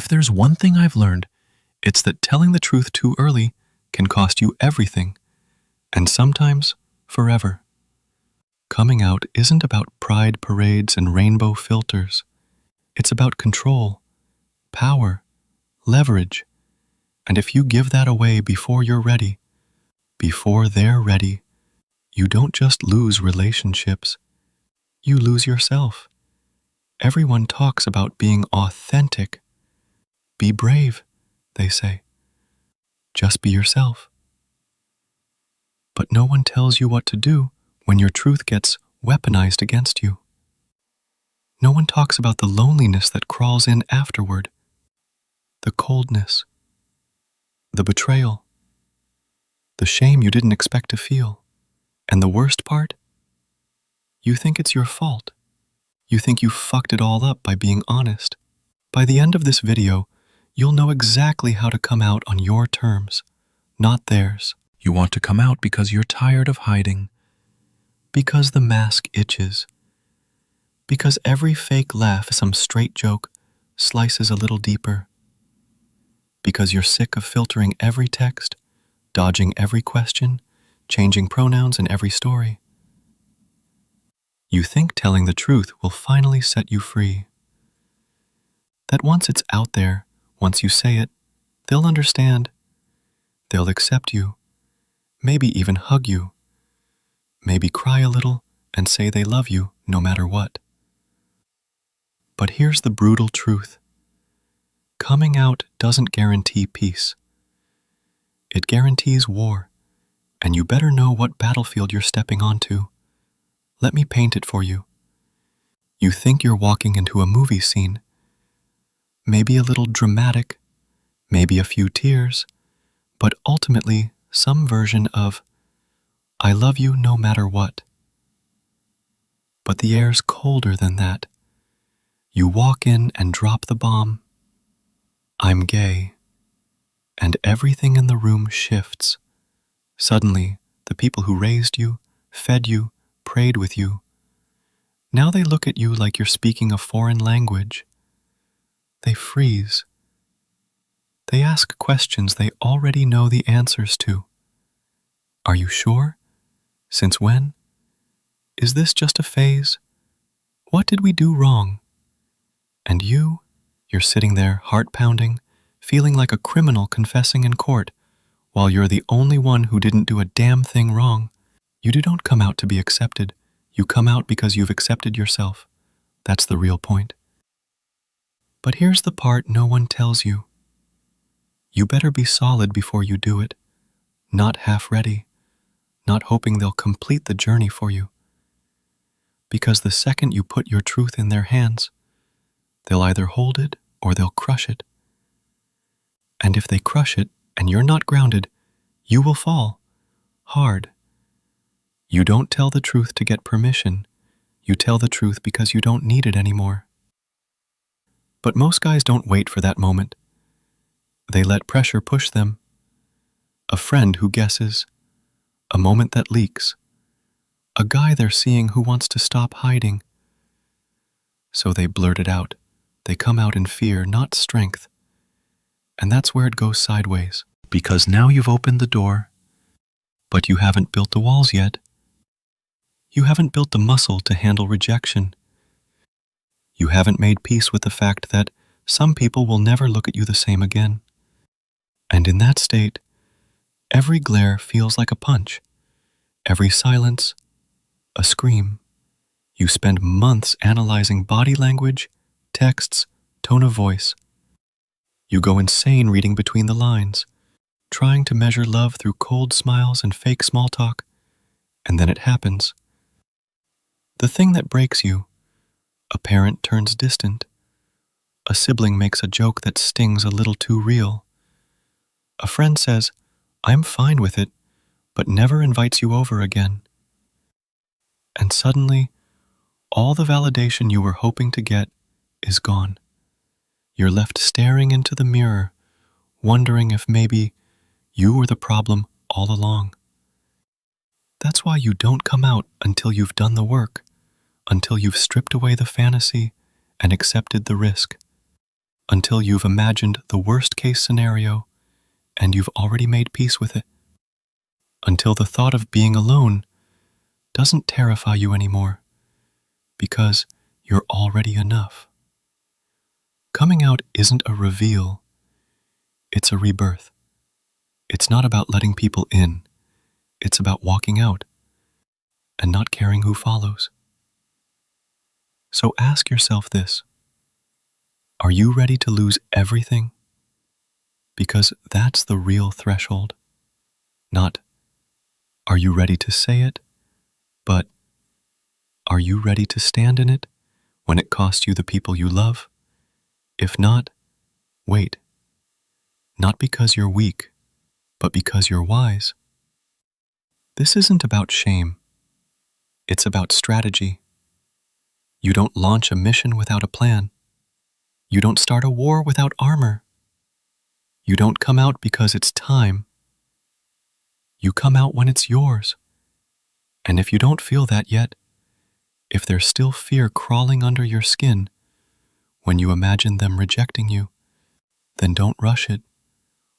If there's one thing I've learned, it's that telling the truth too early can cost you everything, and sometimes forever. Coming out isn't about pride parades and rainbow filters. It's about control, power, leverage. And if you give that away before you're ready, before they're ready, you don't just lose relationships, you lose yourself. Everyone talks about being authentic. Be brave, they say. Just be yourself. But no one tells you what to do when your truth gets weaponized against you. No one talks about the loneliness that crawls in afterward, the coldness, the betrayal, the shame you didn't expect to feel. And the worst part? You think it's your fault. You think you fucked it all up by being honest. By the end of this video, you'll know exactly how to come out on your terms, not theirs. You want to come out because you're tired of hiding, because the mask itches, because every fake laugh, some straight joke, slices a little deeper, because you're sick of filtering every text, dodging every question, changing pronouns in every story. You think telling the truth will finally set you free. That once it's out there, once you say it, they'll understand. They'll accept you, maybe even hug you, maybe cry a little and say they love you no matter what. But here's the brutal truth. Coming out doesn't guarantee peace. It guarantees war, and you better know what battlefield you're stepping onto. Let me paint it for you. You think you're walking into a movie scene. Maybe a little dramatic, maybe a few tears, but ultimately some version of, I love you no matter what. But the air's colder than that. You walk in and drop the bomb. I'm gay. And everything in the room shifts. Suddenly, the people who raised you, fed you, prayed with you, now they look at you like you're speaking a foreign language. They freeze. They ask questions they already know the answers to. Are you sure? Since when? Is this just a phase? What did we do wrong? And you're sitting there, heart pounding, feeling like a criminal confessing in court, while you're the only one who didn't do a damn thing wrong. You don't come out to be accepted. You come out because you've accepted yourself. That's the real point. But here's the part no one tells you. You better be solid before you do it, not half ready, not hoping they'll complete the journey for you. Because the second you put your truth in their hands, they'll either hold it or they'll crush it. And if they crush it and you're not grounded, you will fall, hard. You don't tell the truth to get permission. You tell the truth because you don't need it anymore. But most guys don't wait for that moment. They let pressure push them. A friend who guesses. A moment that leaks. A guy they're seeing who wants to stop hiding. So they blurt it out. They come out in fear, not strength. And that's where it goes sideways. Because now you've opened the door, but you haven't built the walls yet. You haven't built the muscle to handle rejection. You haven't made peace with the fact that some people will never look at you the same again. And in that state, every glare feels like a punch. Every silence, a scream. You spend months analyzing body language, texts, tone of voice. You go insane reading between the lines, trying to measure love through cold smiles and fake small talk. And then it happens. The thing that breaks you. A parent turns distant. A sibling makes a joke that stings a little too real. A friend says, I'm fine with it, but never invites you over again. And suddenly, all the validation you were hoping to get is gone. You're left staring into the mirror, wondering if maybe you were the problem all along. That's why you don't come out until you've done the work, until you've stripped away the fantasy and accepted the risk. until you've imagined the worst-case scenario and you've already made peace with it, until the thought of being alone doesn't terrify you anymore because you're already enough. Coming out isn't a reveal, it's a rebirth. It's not about letting people in, it's about walking out and not caring who follows. So ask yourself this: are you ready to lose everything? Because that's the real threshold. Not, are you ready to say it? But, are you ready to stand in it when it costs you the people you love? If not, wait. Not because you're weak, but because you're wise. This isn't about shame. It's about strategy. You don't launch a mission without a plan. You don't start a war without armor. You don't come out because it's time. You come out when it's yours. And if you don't feel that yet, if there's still fear crawling under your skin when you imagine them rejecting you, then don't rush it.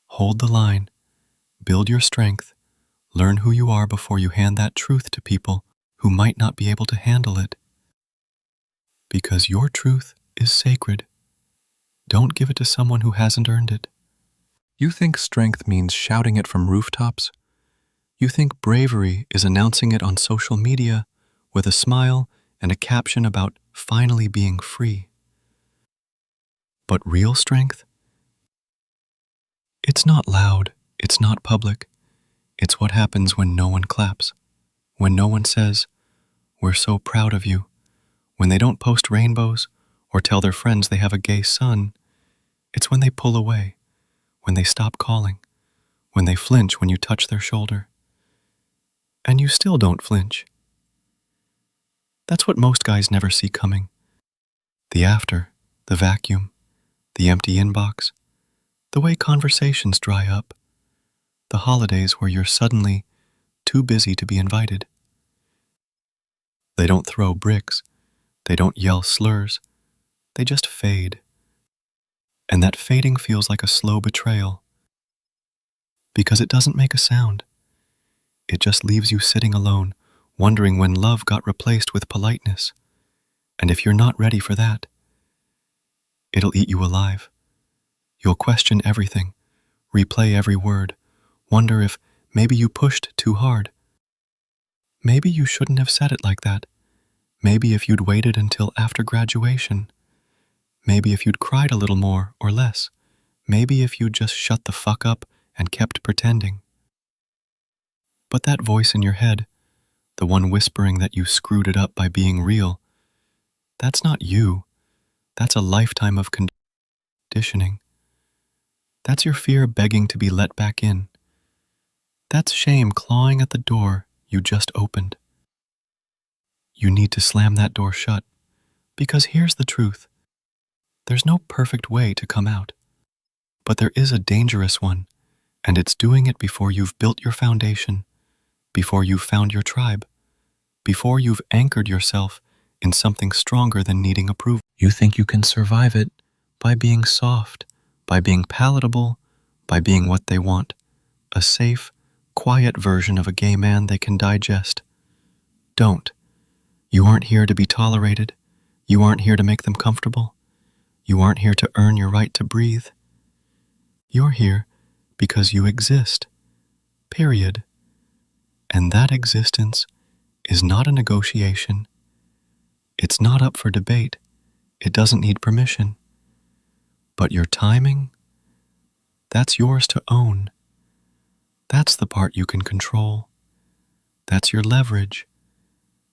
Hold the line. Build your strength. Learn who you are before you hand that truth to people who might not be able to handle it. Because your truth is sacred. Don't give it to someone who hasn't earned it. You think strength means shouting it from rooftops? You think bravery is announcing it on social media with a smile and a caption about finally being free. But real strength? It's not loud, it's not public. It's what happens when no one claps, when no one says, "We're so proud of you," when they don't post rainbows or tell their friends they have a gay son. It's when they pull away, when they stop calling, when they flinch when you touch their shoulder. And you still don't flinch. That's what most guys never see coming. The after, the vacuum, the empty inbox, the way conversations dry up, the holidays where you're suddenly too busy to be invited. They don't throw bricks, they don't yell slurs, they just fade. And that fading feels like a slow betrayal, because it doesn't make a sound. It just leaves you sitting alone, wondering when love got replaced with politeness. And if you're not ready for that, it'll eat you alive. You'll question everything, replay every word, wonder if maybe you pushed too hard. Maybe you shouldn't have said it like that. Maybe if you'd waited until after graduation. Maybe if you'd cried a little more or less. Maybe if you'd just shut the fuck up and kept pretending. But that voice in your head, the one whispering that you screwed it up by being real, that's not you. That's a lifetime of conditioning. That's your fear begging to be let back in. That's shame clawing at the door you just opened. You need to slam that door shut, because here's the truth. There's no perfect way to come out, but there is a dangerous one, and it's doing it before you've built your foundation, before you've found your tribe, before you've anchored yourself in something stronger than needing approval. You think you can survive it by being soft, by being palatable, by being what they want, a safe, quiet version of a gay man they can digest. Don't. You aren't here to be tolerated. You aren't here to make them comfortable. You aren't here to earn your right to breathe. You're here because you exist. Period. And that existence is not a negotiation. It's not up for debate. It doesn't need permission. But your timing, that's yours to own. That's the part you can control. That's your leverage.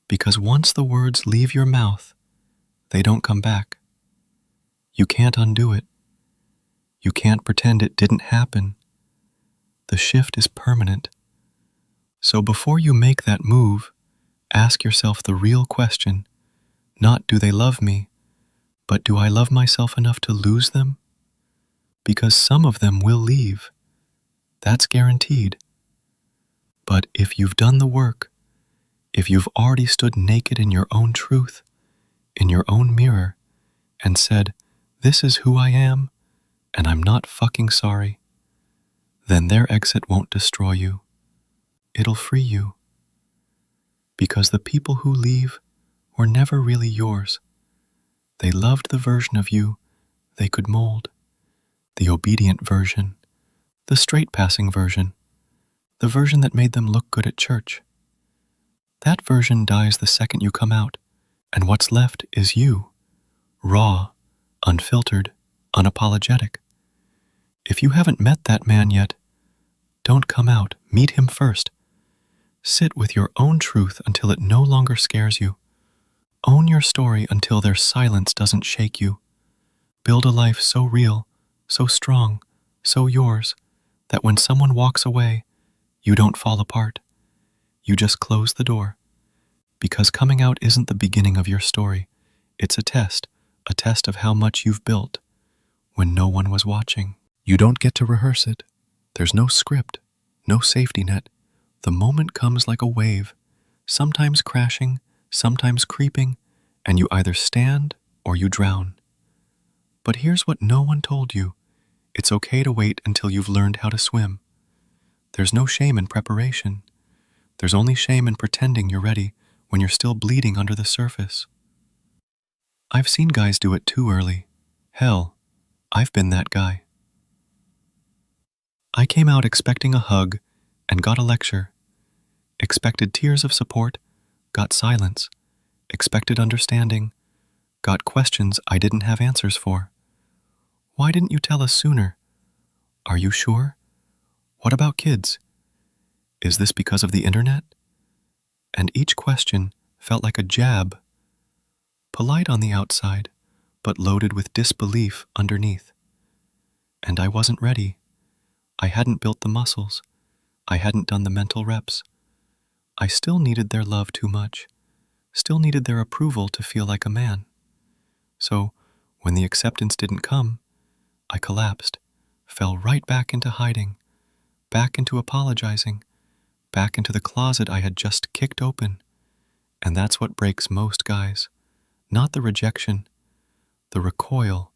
Because once the words leave your mouth, they don't come back. You can't undo it. You can't pretend it didn't happen. The shift is permanent. So before you make that move, ask yourself the real question, not do they love me, but do I love myself enough to lose them? Because some of them will leave. That's guaranteed. But if you've done the work, if you've already stood naked in your own truth, in your own mirror, and said, "This is who I am, and I'm not fucking sorry, then their exit won't destroy you. It'll free you. Because the people who leave were never really yours. They loved the version of you they could mold, the obedient version, the straight-passing version, the version that made them look good at church. That version dies the second you come out, and what's left is you, raw, unfiltered, unapologetic. If you haven't met that man yet, don't come out, meet him first. Sit with your own truth until it no longer scares you. Own your story until their silence doesn't shake you. Build a life so real, so strong, so yours, that when someone walks away, you don't fall apart. You just close the door. Because coming out isn't the beginning of your story. It's a test of how much you've built when no one was watching. You don't get to rehearse it. There's no script, no safety net. The moment comes like a wave, sometimes crashing, sometimes creeping, and you either stand or you drown. But here's what no one told you. It's okay to wait until you've learned how to swim. There's no shame in preparation. There's only shame in pretending you're ready when you're still bleeding under the surface. I've seen guys do it too early. Hell, I've been that guy. I came out expecting a hug and got a lecture. Expected tears of support, got silence. Expected understanding, got questions I didn't have answers for. Why didn't you tell us sooner? Are you sure? What about kids? Is this because of the internet? And each question felt like a jab. Polite on the outside, but loaded with disbelief underneath. And I wasn't ready. I hadn't built the muscles. I hadn't done the mental reps. I still needed their love too much. Still needed their approval to feel like a man. So, when the acceptance didn't come, I collapsed, fell right back into hiding, back into apologizing, back into the closet I had just kicked open. And that's what breaks most guys. Not the rejection, the recoil,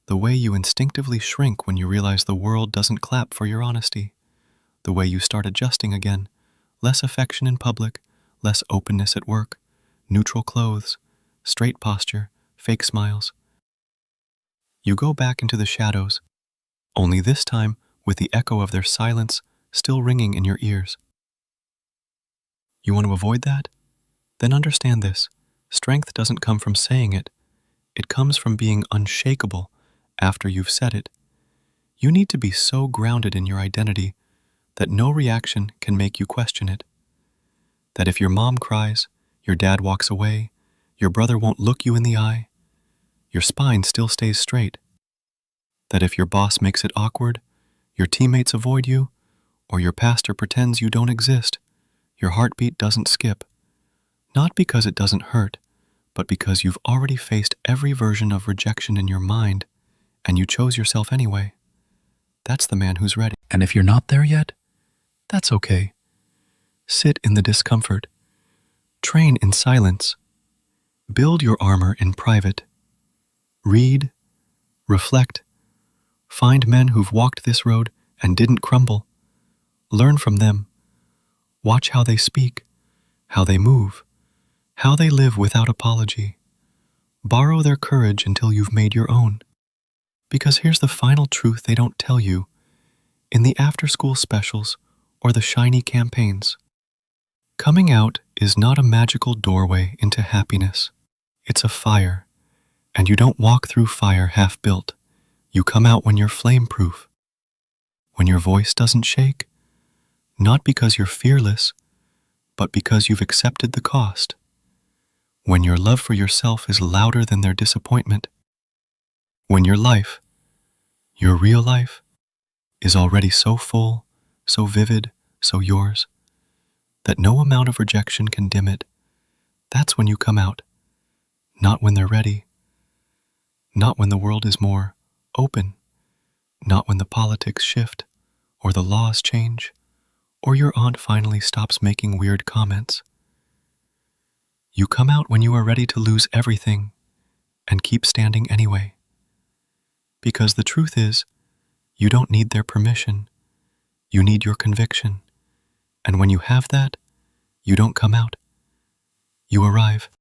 the way you instinctively shrink when you realize the world doesn't clap for your honesty, the way you start adjusting again, less affection in public, less openness at work, neutral clothes, straight posture, fake smiles. You go back into the shadows, only this time with the echo of their silence still ringing in your ears. You want to avoid that? Then understand this. Strength doesn't come from saying it. It comes from being unshakable after you've said it. You need to be so grounded in your identity that no reaction can make you question it. That if your mom cries, your dad walks away, your brother won't look you in the eye, your spine still stays straight. That if your boss makes it awkward, your teammates avoid you, or your pastor pretends you don't exist, your heartbeat doesn't skip. Not because it doesn't hurt, but because you've already faced every version of rejection in your mind, and you chose yourself anyway. That's the man who's ready. And if you're not there yet, that's okay. Sit in the discomfort. Train in silence. Build your armor in private. Read, reflect, find men who've walked this road and didn't crumble. Learn from them. Watch how they speak, how they move, how they live without apology. Borrow their courage until you've made your own. Because here's the final truth they don't tell you in the after-school specials or the shiny campaigns. Coming out is not a magical doorway into happiness. It's a fire, and you don't walk through fire half-built. You come out when you're flame-proof, when your voice doesn't shake, not because you're fearless, but because you've accepted the cost. When your love for yourself is louder than their disappointment. When your life, your real life, is already so full, so vivid, so yours, that no amount of rejection can dim it. That's when you come out. Not when they're ready. Not when the world is more open. Not when the politics shift, or the laws change, or your aunt finally stops making weird comments. You come out when you are ready to lose everything and keep standing anyway. Because the truth is, You don't need their permission. You need your conviction. And when you have that, you don't come out. You arrive.